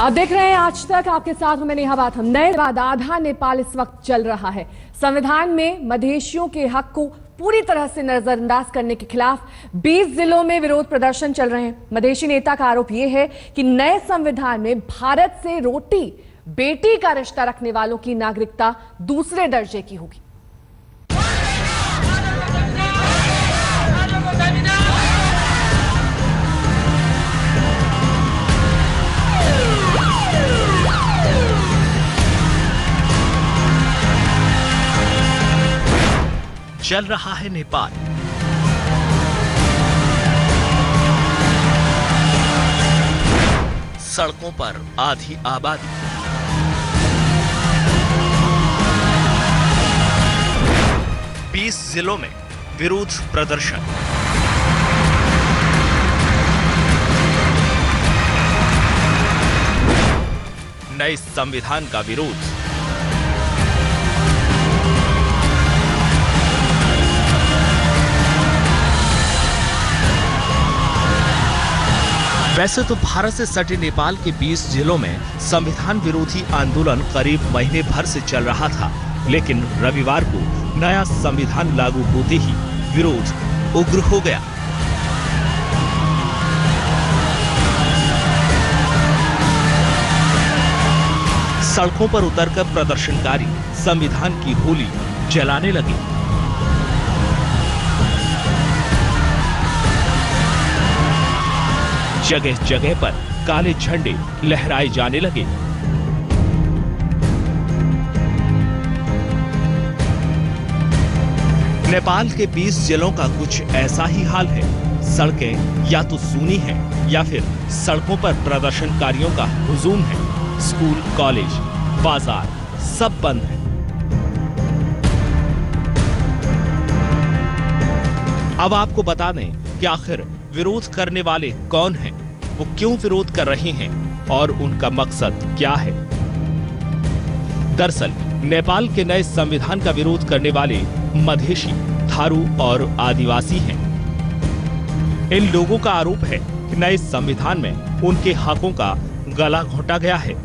आप देख रहे हैं आज तक, आपके साथ हूं मैं नेहा बाथम। नए बाद आधा नेपाल इस वक्त चल रहा है। संविधान में मधेशियों के हक को पूरी तरह से नजरअंदाज करने के खिलाफ 20 जिलों में विरोध प्रदर्शन चल रहे हैं। मधेशी नेता का आरोप यह है कि नए संविधान में भारत से रोटी बेटी का रिश्ता रखने वालों की नागरिकता दूसरे दर्जे की होगी। चल रहा है नेपाल। सड़कों पर आधी आबादी, बीस जिलों में विरोध प्रदर्शन। नए संविधान का विरोध। वैसे तो भारत से सटे नेपाल के 20 जिलों में संविधान विरोधी आंदोलन करीब महीने भर से चल रहा था, लेकिन रविवार को नया संविधान लागू होते ही विरोध उग्र हो गया। सड़कों पर उतरकर प्रदर्शनकारी संविधान की होली जलाने लगे। जगह जगह पर काले झंडे लहराए जाने लगे। नेपाल के 20 जिलों का कुछ ऐसा ही हाल है। सड़कें या तो सूनी हैं या फिर सड़कों पर प्रदर्शनकारियों का हुजूम है। स्कूल, कॉलेज, बाजार सब बंद है। अब आपको बता दें कि आखिर विरोध करने वाले कौन हैं, वो क्यों विरोध कर रहे हैं और उनका मकसद क्या है। दरअसल नेपाल के नए संविधान का विरोध करने वाले मधेशी, थारू और आदिवासी हैं। इन लोगों का आरोप है कि नए संविधान में उनके हकों का गला घोंटा गया है।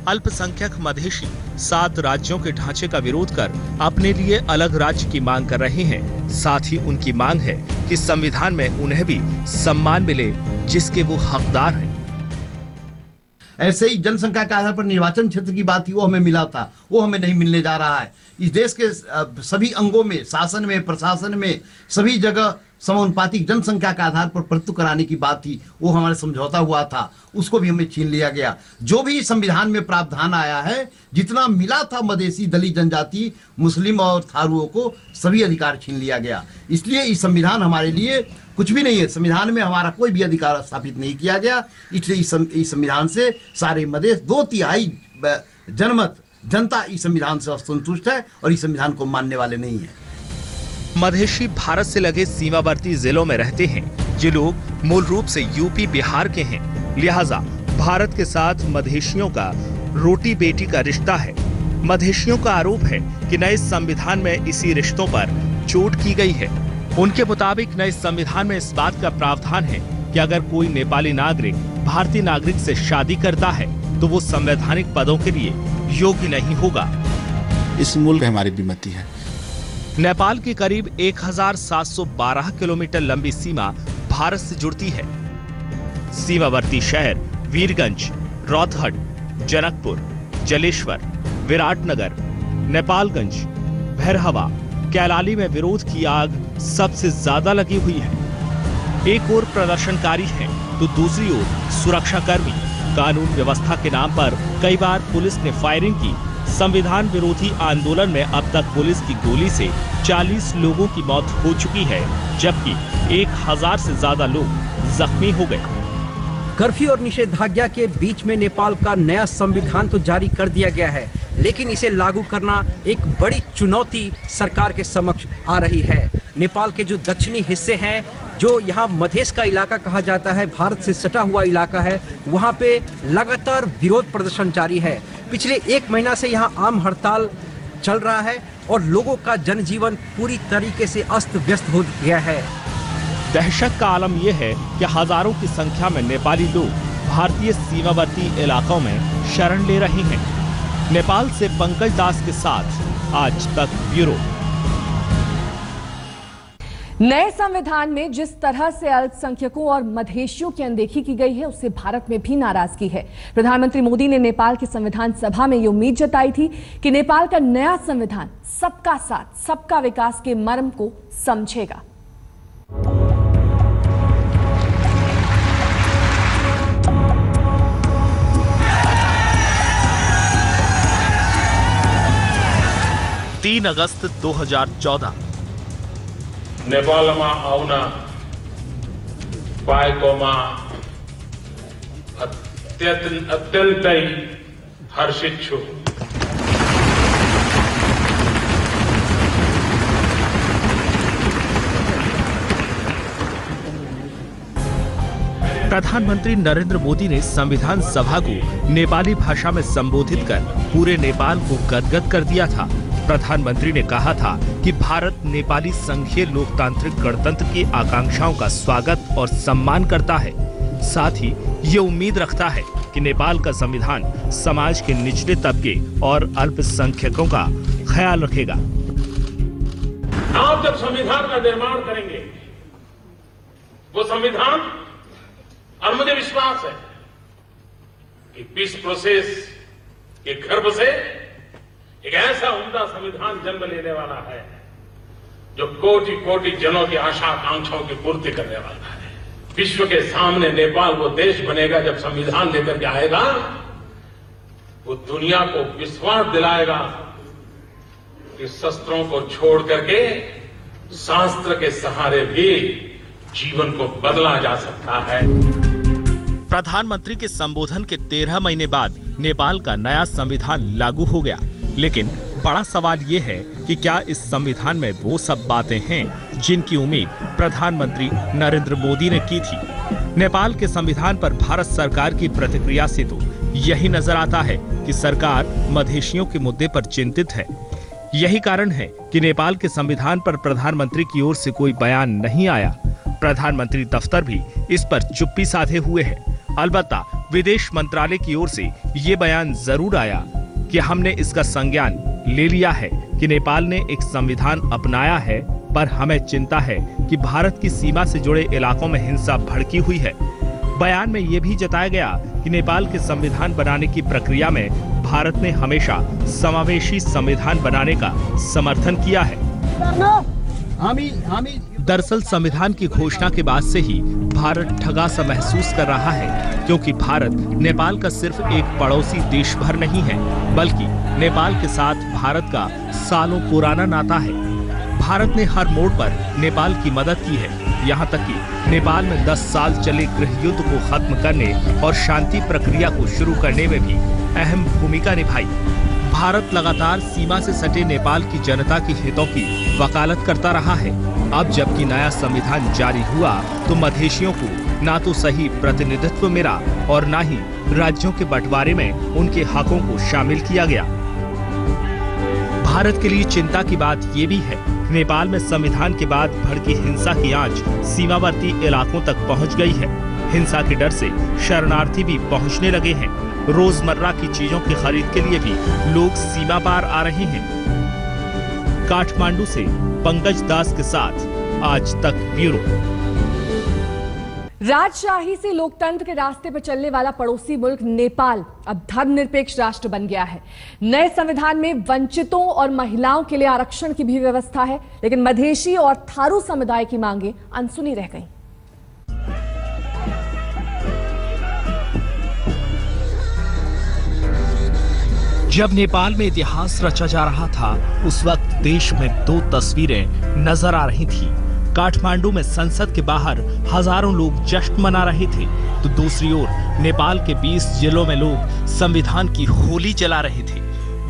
अल्पसंख्यक मधेशी 7 राज्यों के ढांचे का विरोध कर अपने लिए अलग राज्य की मांग कर रहे हैं। साथ ही उनकी मांग है कि संविधान में उन्हें भी सम्मान मिले जिसके वो हकदार हैं। ऐसे ही जनसंख्या के आधार पर निर्वाचन क्षेत्र की बात थी, वो हमें मिला था, वो हमें नहीं मिलने जा रहा है। इस देश के सभी अंगों में, शासन में, प्रशासन में, सभी जगह समानुपातिक जनसंख्या के आधार पर प्रस्तुत कराने की बात थी, वो हमारे समझौता हुआ था, उसको भी हमें छीन लिया गया। जो भी संविधान में प्रावधान आया है, जितना मिला था मधेसी, दलित जनजाति, मुस्लिम और थारुओं को, सभी अधिकार छीन लिया गया। इसलिए इस संविधान हमारे लिए कुछ भी नहीं है। संविधान में हमारा कोई भी अधिकार स्थापित नहीं किया गया। इसलिए इस संविधान से सारे मधेश 2/3 जनमत जनता इस संविधान से असंतुष्ट है और इस संविधान को मानने वाले नहीं है। मधेशी भारत से लगे सीमावर्ती जिलों में रहते हैं। ये लोग मूल रूप से यूपी, बिहार के हैं। लिहाजा भारत के साथ मधेशियों का रोटी बेटी का रिश्ता है। मधेशियों का आरोप है कि नए संविधान में इसी रिश्तों पर चोट की गई है। उनके मुताबिक नए संविधान में इस बात का प्रावधान है कि अगर कोई नेपाली नागरिक भारतीय नागरिक से शादी करता है तो वो संवैधानिक पदों के लिए योग्य नहीं होगा। इस मुल्क हमारी विमति है। नेपाल की करीब 1712 किलोमीटर लंबी सीमा भारत से जुड़ती है। सीमावर्ती शहर वीरगंज, रौतहट, जनकपुर, जलेश्वर, विराटनगर, नेपालगंज, भैरहवा, कैलाली में विरोध की आग सबसे ज्यादा लगी हुई है। एक ओर प्रदर्शनकारी हैं तो दूसरी ओर सुरक्षाकर्मी। कानून व्यवस्था के नाम पर कई बार पुलिस ने फायरिंग की। संविधान विरोधी आंदोलन में अब तक पुलिस की गोली से 40 लोगों की मौत हो चुकी है, जबकि 1000 से ज्यादा लोग जख्मी हो गए। कर्फ्यू और निषेधाज्ञा के बीच में नेपाल का नया संविधान तो जारी कर दिया गया है, लेकिन इसे लागू करना एक बड़ी चुनौती सरकार के समक्ष आ रही है। नेपाल के जो दक्षिणी हिस्से हैं, जो यहाँ मधेश का इलाका कहा जाता है, भारत से सटा हुआ इलाका है, वहाँ पे लगातार विरोध प्रदर्शन जारी है। पिछले 1 महीना से यहाँ आम हड़ताल चल रहा है और लोगों का जनजीवन पूरी तरीके से अस्त व्यस्त हो गया है। दहशत का आलम यह है कि हजारों की संख्या में नेपाली लोग भारतीय सीमावर्ती इलाकों में शरण ले रहे हैं। नेपाल से पंकज दास के साथ आज तक ब्यूरो। नए संविधान में जिस तरह से अल्पसंख्यकों और मधेशियों की अनदेखी की गई है, उससे भारत में भी नाराजगी है। प्रधानमंत्री मोदी ने नेपाल की संविधान सभा में ये उम्मीद जताई थी कि नेपाल का नया संविधान सबका साथ, सबका विकास के मर्म को समझेगा। तीन अगस्त 2014 नेपालमा आउन पाएकोमा अत्यन्तै हर्षित छु। प्रधानमंत्री नरेंद्र मोदी ने संविधान सभा को नेपाली भाषा में संबोधित कर पूरे नेपाल को गदगद कर दिया था। प्रधानमंत्री ने कहा था कि भारत नेपाली संघीय लोकतांत्रिक गणतंत्र की आकांक्षाओं का स्वागत और सम्मान करता है। साथ ही ये उम्मीद रखता है कि नेपाल का संविधान समाज के निचले तबके और अल्पसंख्यकों का ख्याल रखेगा। आप जब संविधान का निर्माण करेंगे, वो संविधान, और मुझे विश्वास है कि पीस प्रोसेस के गर्भ से एक ऐसा उम्दा संविधान जन्म लेने वाला है जो कोटि कोटि जनों की आशा आकांक्षाओं की पूर्ति करने वाला है। विश्व के सामने नेपाल वो देश बनेगा जब संविधान लेकर के आएगा, वो दुनिया को विश्वास दिलाएगा कि शस्त्रों को छोड़ करके शास्त्र के सहारे भी जीवन को बदला जा सकता है। प्रधानमंत्री के संबोधन के 13 महीने बाद नेपाल का नया संविधान लागू हो गया, लेकिन बड़ा सवाल ये है कि क्या इस संविधान में वो सब बातें हैं जिनकी उम्मीद प्रधानमंत्री नरेंद्र मोदी ने की थी। नेपाल के संविधान पर भारत सरकार की प्रतिक्रिया से तो यही नजर आता है कि सरकार मधेशियों के मुद्दे पर चिंतित है। यही कारण है कि नेपाल के संविधान पर प्रधानमंत्री की ओर से कोई बयान नहीं आया। प्रधानमंत्री दफ्तर भी इस पर चुप्पी साधे हुए है। अलबत्ता विदेश मंत्रालय की ओर से ये बयान जरूर आया कि हमने इसका संज्ञान ले लिया है कि नेपाल ने एक संविधान अपनाया है, पर हमें चिंता है कि भारत की सीमा से जुड़े इलाकों में हिंसा भड़की हुई है। बयान में यह भी जताया गया कि नेपाल के संविधान बनाने की प्रक्रिया में भारत ने हमेशा समावेशी संविधान बनाने का समर्थन किया है। दरअसल संविधान की घोषणा के बाद से ही भारत ठगा सा महसूस कर रहा है, क्योंकि भारत नेपाल का सिर्फ एक पड़ोसी देश भर नहीं है, बल्कि नेपाल के साथ भारत का सालों पुराना नाता है। भारत ने हर मोड़ पर नेपाल की मदद की है, यहाँ तक कि नेपाल में 10 साल चले गृह युद्ध को खत्म करने और शांति प्रक्रिया को शुरू करने में भी अहम भूमिका निभाई। भारत लगातार सीमा से सटे नेपाल की जनता की हितों की वकालत करता रहा है। अब जबकि नया संविधान जारी हुआ तो मधेशियों को ना तो सही प्रतिनिधित्व मिला और ना ही राज्यों के बंटवारे में उनके हकों को शामिल किया गया। भारत के लिए चिंता की बात ये भी है, नेपाल में संविधान के बाद भड़की हिंसा की आंच सीमावर्ती इलाकों तक पहुंच गई है। हिंसा के डर से शरणार्थी भी पहुंचने लगे हैं। रोजमर्रा की चीजों की खरीद के लिए भी लोग सीमा पार आ रहे हैं। काठमांडू से पंकज दास के साथ आज तक ब्यूरो। राजशाही से लोकतंत्र के रास्ते पर चलने वाला पड़ोसी मुल्क नेपाल अब धर्मनिरपेक्ष राष्ट्र बन गया है। नए संविधान में वंचितों और महिलाओं के लिए आरक्षण की भी व्यवस्था है, लेकिन मधेशी और थारू समुदाय की मांगे अनसुनी रह गईं। जब नेपाल में इतिहास रचा जा रहा था, उस वक्त देश में 2 तस्वीरें नजर आ रही थी। काठमांडू में संसद के बाहर हजारों लोग जश्न मना रहे थे, तो दूसरी ओर नेपाल के 20 जिलों में लोग संविधान की होली जला रहे थे,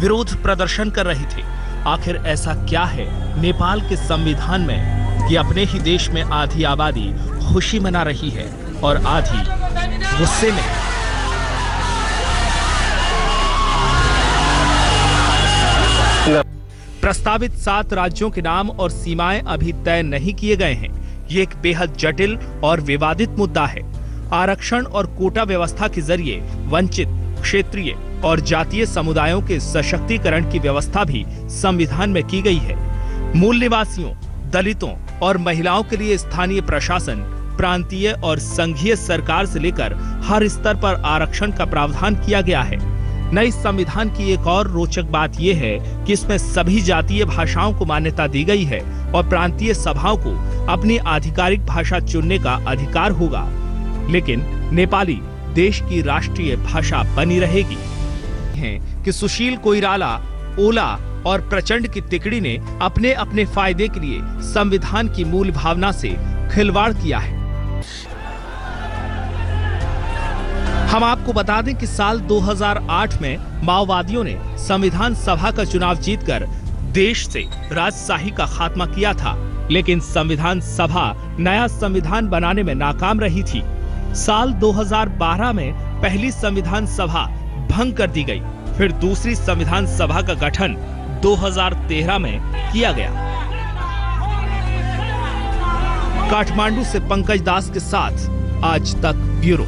विरोध प्रदर्शन कर रहे थे। आखिर ऐसा क्या है नेपाल के संविधान में कि अपने ही देश में आधी आबादी खुशी मना रही है और आधी गुस्से में। प्रस्तावित 7 राज्यों के नाम और सीमाएं अभी तय नहीं किए गए हैं। ये एक बेहद जटिल और विवादित मुद्दा है। आरक्षण और कोटा व्यवस्था के जरिए वंचित क्षेत्रीय और जातीय समुदायों के सशक्तिकरण की व्यवस्था भी संविधान में की गई है। मूल निवासियों, दलितों और महिलाओं के लिए स्थानीय प्रशासन, प्रांतीय और संघीय सरकार से लेकर हर स्तर पर आरक्षण का प्रावधान किया गया है। नए संविधान की एक और रोचक बात यह है कि इसमें सभी जातीय भाषाओं को मान्यता दी गई है और प्रांतीय सभाओं को अपनी आधिकारिक भाषा चुनने का अधिकार होगा, लेकिन नेपाली देश की राष्ट्रीय भाषा बनी रहेगी। हैं कि सुशील कोइराला, ओला और प्रचंड की तिकड़ी ने अपने अपने फायदे के लिए संविधान की मूल भावना से खिलवाड़ किया है। हम आपको बता दें कि साल 2008 में माओवादियों ने संविधान सभा का चुनाव जीतकर देश से राजशाही का खात्मा किया था, लेकिन संविधान सभा नया संविधान बनाने में नाकाम रही थी। साल 2012 में पहली संविधान सभा भंग कर दी गई, फिर दूसरी संविधान सभा का गठन 2013 में किया गया। काठमांडू से पंकज दास के साथ आज तक ब्यूरो।